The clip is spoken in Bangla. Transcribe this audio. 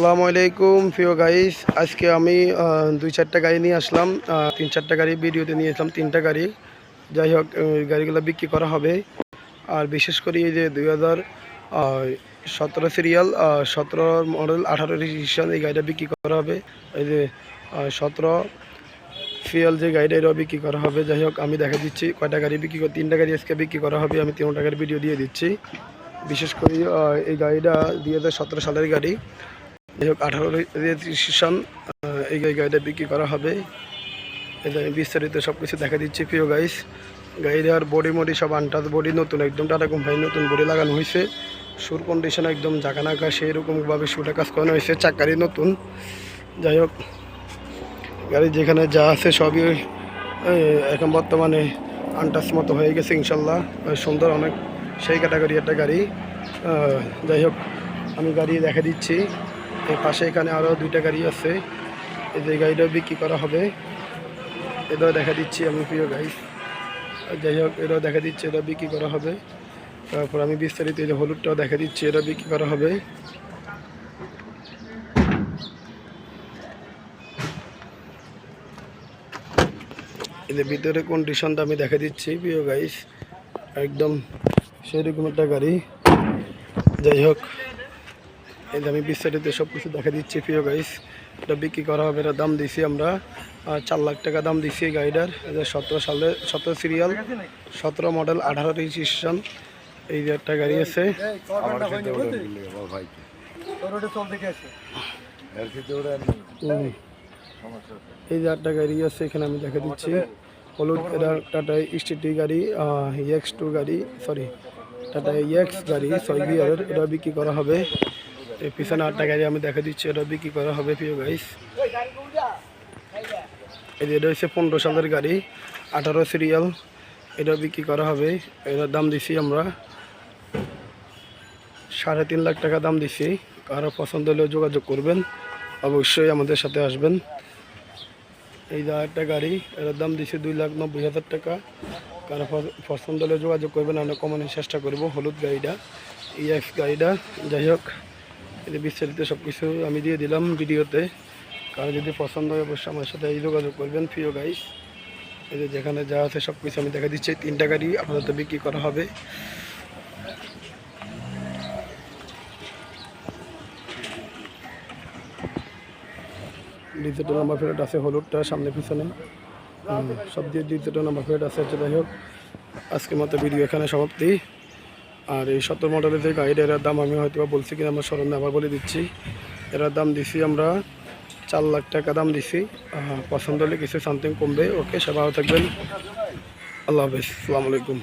আসসালামু আলাইকুম প্রিয় গাইস। আজকে আমি 2-4টা গাড়ি নিয়ে আসলাম। 3-4টা গাড়ি ভিডিওতে নিয়ে আসলাম, 3টা গাড়ি। যাই হোক, গাড়িগুলো বিক্রি করা হবে। আর বিশেষ করে এই যে 2017 সিরিয়াল, 17 মডেল, 18 রেজিস্ট্রেশন, এই গাড়িটা বিক্রি করা হবে। এই যে 17 সিরিয়াল যে গাড়িটা, এটাও বিক্রি করা হবে। যাই হোক, আমি দেখা দিচ্ছি কয়টা গাড়ি বিক্রি করে, 3টা গাড়ি আজকে বিক্রি করা হবে। আমি 3টা গাড়ির ভিডিও দিয়ে দিচ্ছি। বিশেষ করে এই গাড়িটা 2017 সালের গাড়ি। যাই হোক, 18 রেজিস্ট্রেশন, এই গাড়িটা বিক্রি করা হবে। এই আমি বিস্তারিত সব কিছু দেখা দিচ্ছি প্রিয় গাইস। গাড়িটার বডি মডি সব আনটাচ বডি, নতুন একদম টাটা কোম্পানি নতুন বডি লাগানো হয়েছে। সুর কন্ডিশন একদম জাগানাকা সেইরকমভাবে সুটা কাজ করানো হয়েছে, চাকারি নতুন। যাই হোক, গাড়ি যেখানে যা আছে সবই এখন বর্তমানে আনটাচ মতো হয়ে গেছে ইনশাল্লাহ। সুন্দর, অনেক সেই ক্যাটাগরি একটা গাড়ি। যাই হোক, আমি গাড়ি দেখা দিচ্ছি। এই পাশে এখানে আরও 2টা গাড়ি আছে। এই যে গাড়িটাও বিক্রি করা হবে, এটাও দেখা দিচ্ছি আমি প্রিয় গাড়ি। যাই হোক, এটাও দেখা দিচ্ছি, এটা বিক্রি করা হবে। তারপর আমি বিস্তারিত এই যে হলুদটাও দেখা দিচ্ছি, এটা বিক্রি করা হবে। এই যে ভিতরে কন্ডিশনটা আমি দেখা দিচ্ছি প্রিয় গাইস, একদম সেরকম একটা গাড়ি। যাই হোক, এই যে আমি বিস্তারিত সব কিছু দেখা দিচ্ছি প্রিয় গাইস। এটা বিক্রি করা হবে। এটা দাম দিছি আমরা 4 লাখ টাকা দাম দিছি এই গাড়িটার। 17 সালে 17 সিরিয়াল, 17 মডেল, 18 রেজিস্ট্রেশন, এই যে একটা গাড়ি আছে। এই যে একটা গাড়ি আছে এখানে আমি দেখা দিচ্ছি হলুদ। এটা টাটা স্টিটি গাড়ি, X2 গাড়ি, সরি টাটা X গাড়ি 6 গিয়ারের। এটা বিক্রি করা হবে। এই পিছনে 8টা গাড়ি আমি দেখা দিচ্ছি, এটা বিক্রি করা হবে প্রিয় গাইস। এই যে এটা হচ্ছে 15 সালের গাড়ি, 18 সিরিয়াল, এটা বিক্রি করা হবে। এটার দাম দিছি আমরা 3.5 লাখ টাকা দাম দিছি। কারো পছন্দ হলেও যোগাযোগ করবেন, অবশ্যই আমাদের সাথে আসবেন। এই যে একটা গাড়ি, এটার দাম দিছি 2,90,000 টাকা। কারো পছন্দ হলে যোগাযোগ করবেন, আমরা কমানোর চেষ্টা করব। হলুদ গাড়িটা, X গাড়িটা। যাই হোক, এই যে বিস্তারিত সব কিছু আমি দিয়ে দিলাম ভিডিওতে। কারো যদি পছন্দ হয় অবশ্যই আমার সাথে যোগাযোগ করবেন প্রিয় গাইস। এই যে যেখানে যা আছে সব কিছু আমি দেখা দিচ্ছি। 3টা গাড়ি আপাতত বিক্রি করা হবে। ডিজিটাল নাম্বার প্লেট আছে হলুদটা, সামনে পিছনে সব দিয়ে ডিজিটাল নাম্বার প্লেট আছে। যাই হোক, আজকের মতো ভিডিও এখানে সমাপ্তি। আর এই 17 মডেলের যে গাড়িটা, এর দাম আমি হয়তো বলছি কিনা আমার স্মরণে আবার বলে দিচ্ছি। এর দাম দিছি আমরা 4 লাখ টাকা দাম দিছি। পছন্দ হলে কিছু সামথিং কমবে। ওকে, সবাই ভালো থাকবেন। আল্লাহ হাফেজ, আসসালামু আলাইকুম।